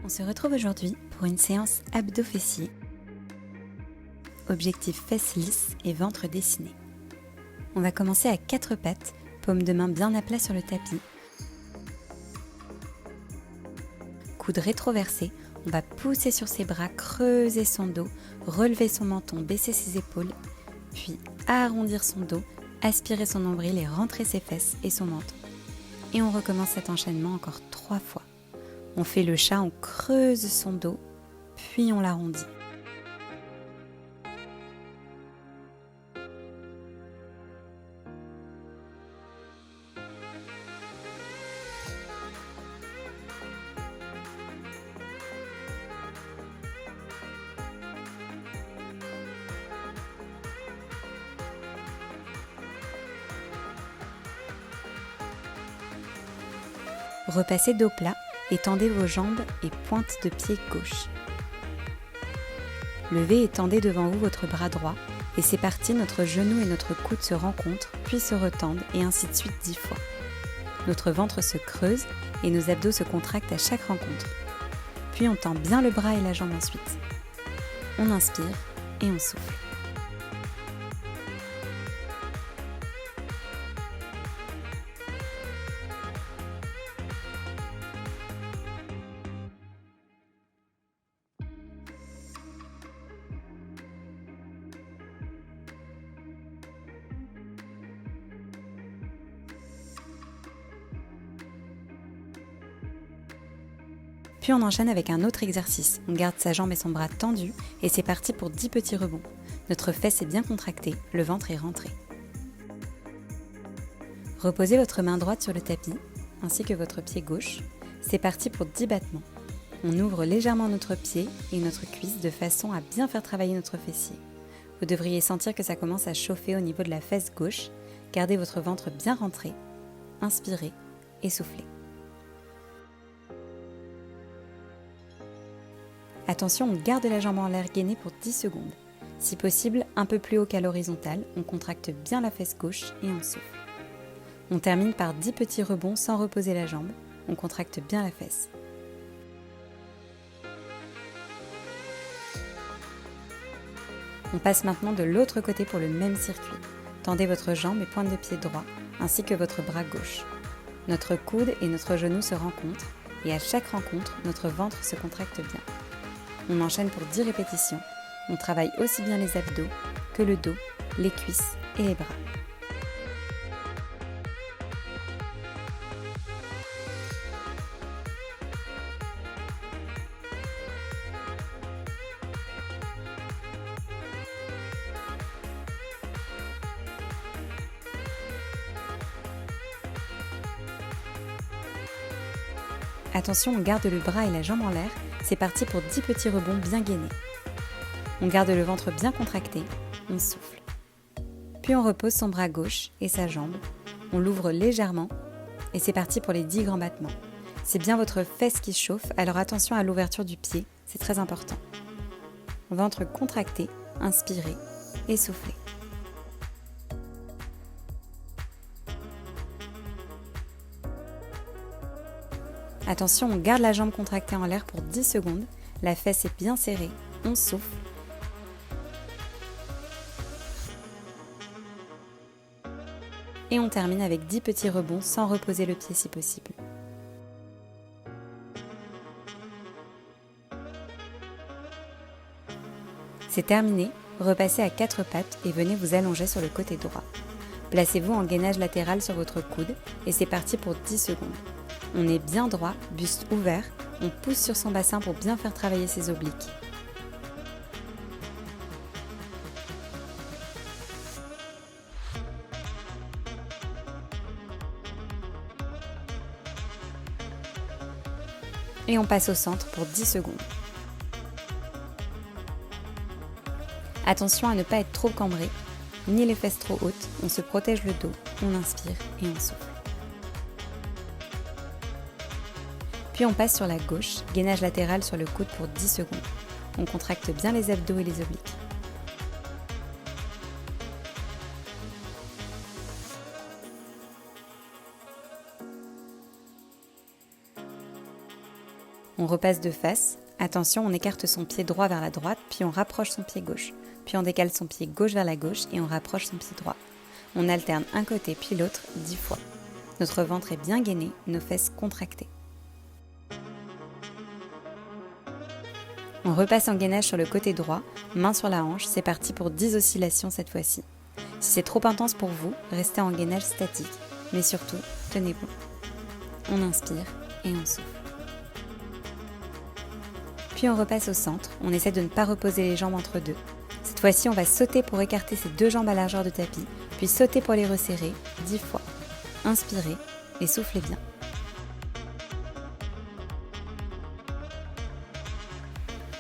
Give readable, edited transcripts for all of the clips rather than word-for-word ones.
On se retrouve aujourd'hui pour une séance abdos-fessiers. Objectif fesses lisses et ventre dessiné. On va commencer à 4 pattes, paume de main bien à plat sur le tapis. Coude rétroversé, on va pousser sur ses bras, creuser son dos, relever son menton, baisser ses épaules, puis arrondir son dos, aspirer son nombril et rentrer ses fesses et son menton. Et on recommence cet enchaînement encore 3 fois. On fait le chat, on creuse son dos, puis on l'arrondit. Repassez dos plat, étendez vos jambes et pointe de pied gauche. Levez et tendez devant vous votre bras droit et c'est parti, notre genou et notre coude se rencontrent, puis se retendent et ainsi de suite 10 fois. Notre ventre se creuse et nos abdos se contractent à chaque rencontre. Puis on tend bien le bras et la jambe ensuite. On inspire et on souffle. Puis on enchaîne avec un autre exercice. On garde sa jambe et son bras tendus et c'est parti pour 10 petits rebonds. Notre fesse est bien contractée, le ventre est rentré. Reposez votre main droite sur le tapis, ainsi que votre pied gauche. C'est parti pour 10 battements. On ouvre légèrement notre pied et notre cuisse de façon à bien faire travailler notre fessier. Vous devriez sentir que ça commence à chauffer au niveau de la fesse gauche. Gardez votre ventre bien rentré. Inspirez et soufflez. Attention, on garde la jambe en l'air gainée pour 10 secondes. Si possible, un peu plus haut qu'à l'horizontale, on contracte bien la fesse gauche et on souffle. On termine par 10 petits rebonds sans reposer la jambe. On contracte bien la fesse. On passe maintenant de l'autre côté pour le même circuit. Tendez votre jambe et pointe de pied droit, ainsi que votre bras gauche. Notre coude et notre genou se rencontrent, et à chaque rencontre, notre ventre se contracte bien. On enchaîne pour 10 répétitions. On travaille aussi bien les abdos que le dos, les cuisses et les bras. Attention, on garde le bras et la jambe en l'air. C'est parti pour 10 petits rebonds bien gainés. On garde le ventre bien contracté, on souffle. Puis on repose son bras gauche et sa jambe. On l'ouvre légèrement et c'est parti pour les 10 grands battements. C'est bien votre fesse qui chauffe, alors attention à l'ouverture du pied, c'est très important. Ventre contracté, inspirez et soufflez. Attention, on garde la jambe contractée en l'air pour 10 secondes. La fesse est bien serrée. On souffle. Et on termine avec 10 petits rebonds sans reposer le pied si possible. C'est terminé. Repassez à 4 pattes et venez vous allonger sur le côté droit. Placez-vous en gainage latéral sur votre coude et c'est parti pour 10 secondes. On est bien droit, buste ouvert, on pousse sur son bassin pour bien faire travailler ses obliques. Et on passe au centre pour 10 secondes. Attention à ne pas être trop cambré, ni les fesses trop hautes, on se protège le dos, on inspire et on souffle. Puis on passe sur la gauche, gainage latéral sur le coude pour 10 secondes. On contracte bien les abdos et les obliques. On repasse de face. Attention, on écarte son pied droit vers la droite, puis on rapproche son pied gauche. Puis on décale son pied gauche vers la gauche et on rapproche son pied droit. On alterne un côté puis l'autre 10 fois. Notre ventre est bien gainé, nos fesses contractées. On repasse en gainage sur le côté droit, main sur la hanche, c'est parti pour 10 oscillations cette fois-ci. Si c'est trop intense pour vous, restez en gainage statique, mais surtout, tenez bon. On inspire et on souffle. Puis on repasse au centre, on essaie de ne pas reposer les jambes entre deux. Cette fois-ci, on va sauter pour écarter ses deux jambes à largeur de tapis, puis sauter pour les resserrer 10 fois. Inspirez et soufflez bien.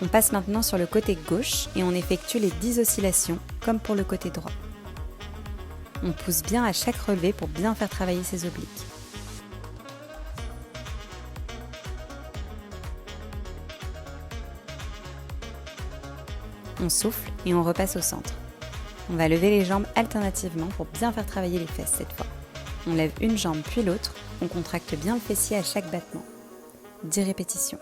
On passe maintenant sur le côté gauche et on effectue les 10 oscillations comme pour le côté droit. On pousse bien à chaque relevé pour bien faire travailler ses obliques. On souffle et on repasse au centre. On va lever les jambes alternativement pour bien faire travailler les fesses cette fois. On lève une jambe puis l'autre, on contracte bien le fessier à chaque battement. 10 répétitions.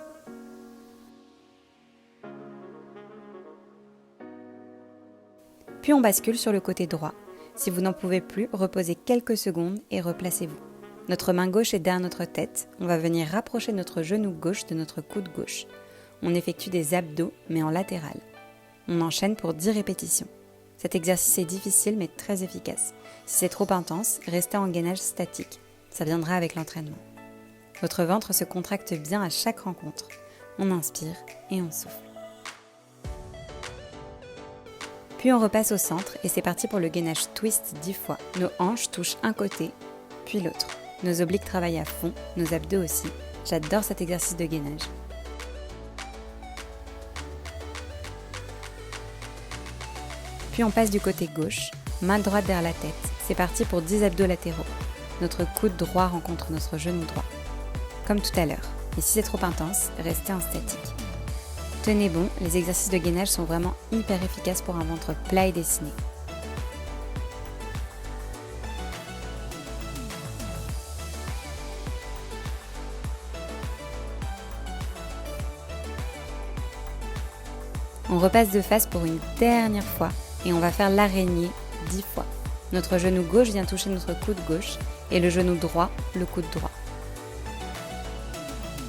Puis on bascule sur le côté droit. Si vous n'en pouvez plus, reposez quelques secondes et replacez-vous. Notre main gauche est derrière notre tête. On va venir rapprocher notre genou gauche de notre coude gauche. On effectue des abdos, mais en latéral. On enchaîne pour 10 répétitions. Cet exercice est difficile mais très efficace. Si c'est trop intense, restez en gainage statique. Ça viendra avec l'entraînement. Votre ventre se contracte bien à chaque rencontre. On inspire et on souffle. Puis on repasse au centre et c'est parti pour le gainage twist 10 fois. Nos hanches touchent un côté, puis l'autre. Nos obliques travaillent à fond, nos abdos aussi. J'adore cet exercice de gainage. Puis on passe du côté gauche, main droite derrière la tête. C'est parti pour 10 abdos latéraux. Notre coude droit rencontre notre genou droit. Comme tout à l'heure. Et si c'est trop intense, restez en statique. Tenez bon, les exercices de gainage sont vraiment hyper efficaces pour un ventre plat et dessiné. On repasse de face pour une dernière fois et on va faire l'araignée 10 fois. Notre genou gauche vient toucher notre coude gauche et le genou droit, le coude droit.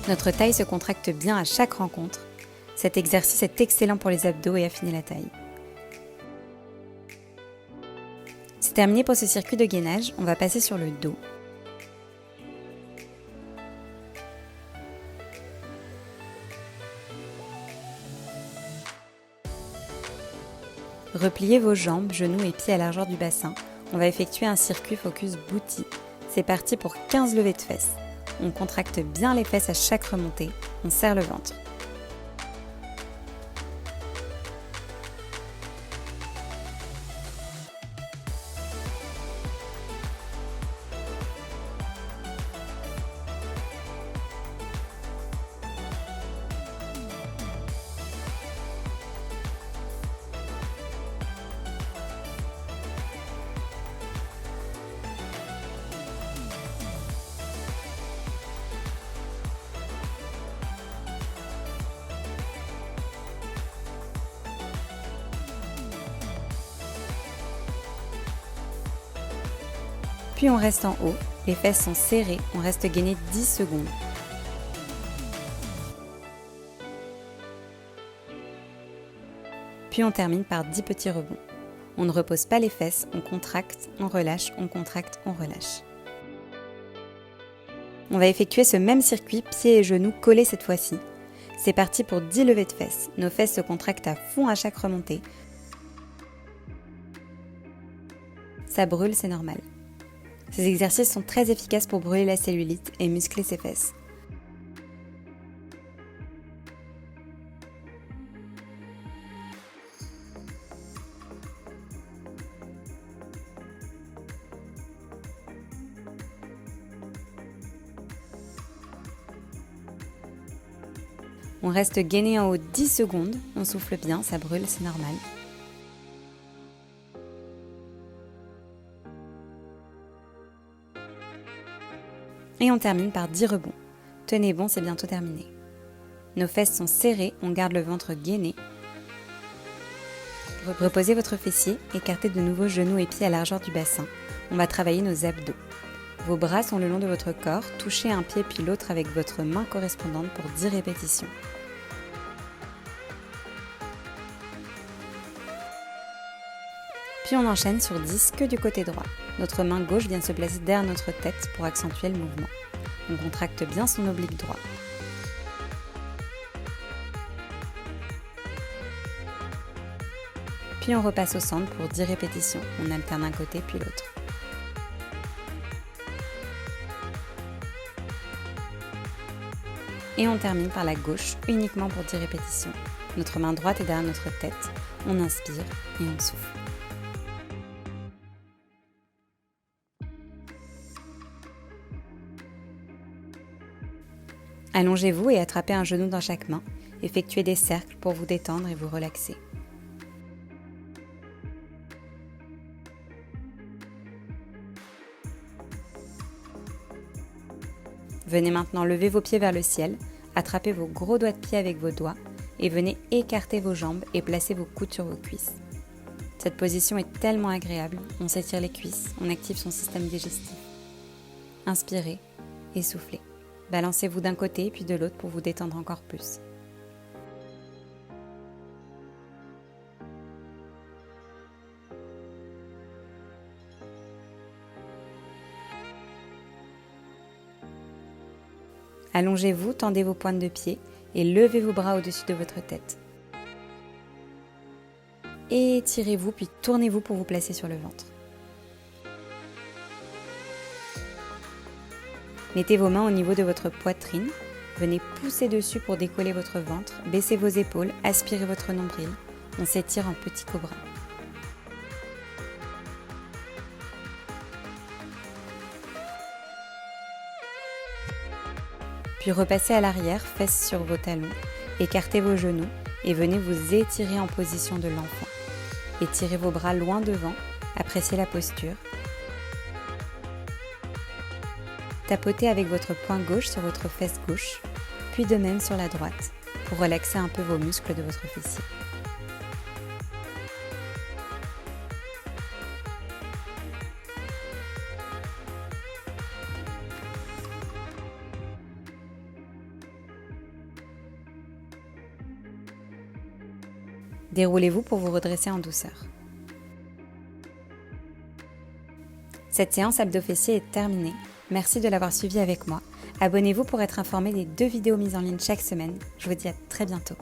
Notre taille se contracte bien à chaque rencontre. Cet exercice est excellent pour les abdos et affiner la taille. C'est terminé pour ce circuit de gainage, on va passer sur le dos. Repliez vos jambes, genoux et pieds à largeur du bassin. On va effectuer un circuit focus booty. C'est parti pour 15 levées de fesses. On contracte bien les fesses à chaque remontée. On serre le ventre. Puis on reste en haut, les fesses sont serrées, on reste gainé 10 secondes. Puis on termine par 10 petits rebonds. On ne repose pas les fesses, on contracte, on relâche, on contracte, on relâche. On va effectuer ce même circuit, pieds et genoux collés cette fois-ci. C'est parti pour 10 levées de fesses. Nos fesses se contractent à fond à chaque remontée. Ça brûle, c'est normal. Ces exercices sont très efficaces pour brûler la cellulite et muscler ses fesses. On reste gainé en haut 10 secondes, on souffle bien, ça brûle, c'est normal. Et on termine par 10 rebonds. Tenez bon, c'est bientôt terminé. Nos fesses sont serrées, on garde le ventre gainé. Reposez votre fessier, écartez de nouveau genoux et pieds à largeur du bassin. On va travailler nos abdos. Vos bras sont le long de votre corps, touchez un pied puis l'autre avec votre main correspondante pour 10 répétitions. Puis on enchaîne sur 10 que du côté droit. Notre main gauche vient se placer derrière notre tête pour accentuer le mouvement. On contracte bien son oblique droit. Puis on repasse au centre pour 10 répétitions. On alterne un côté puis l'autre. Et on termine par la gauche, uniquement pour 10 répétitions. Notre main droite est derrière notre tête. On inspire et on souffle. Allongez-vous et attrapez un genou dans chaque main. Effectuez des cercles pour vous détendre et vous relaxer. Venez maintenant lever vos pieds vers le ciel, attrapez vos gros doigts de pied avec vos doigts et venez écarter vos jambes et placer vos coudes sur vos cuisses. Cette position est tellement agréable, on s'étire les cuisses, on active son système digestif. Inspirez et soufflez. Balancez-vous d'un côté puis de l'autre pour vous détendre encore plus. Allongez-vous, tendez vos pointes de pied et levez vos bras au-dessus de votre tête. Étirez-vous puis tournez-vous pour vous placer sur le ventre. Mettez vos mains au niveau de votre poitrine. Venez pousser dessus pour décoller votre ventre. Baissez vos épaules, aspirez votre nombril. On s'étire en petit cobra. Puis repassez à l'arrière, fesses sur vos talons. Écartez vos genoux et venez vous étirer en position de l'enfant. Étirez vos bras loin devant. Appréciez la posture. Tapotez avec votre poing gauche sur votre fesse gauche, puis de même sur la droite, pour relaxer un peu vos muscles de votre fessier. Déroulez-vous pour vous redresser en douceur. Cette séance abdos-fessiers est terminée. Merci de l'avoir suivi avec moi. Abonnez-vous pour être informé des 2 vidéos mises en ligne chaque semaine. Je vous dis à très bientôt.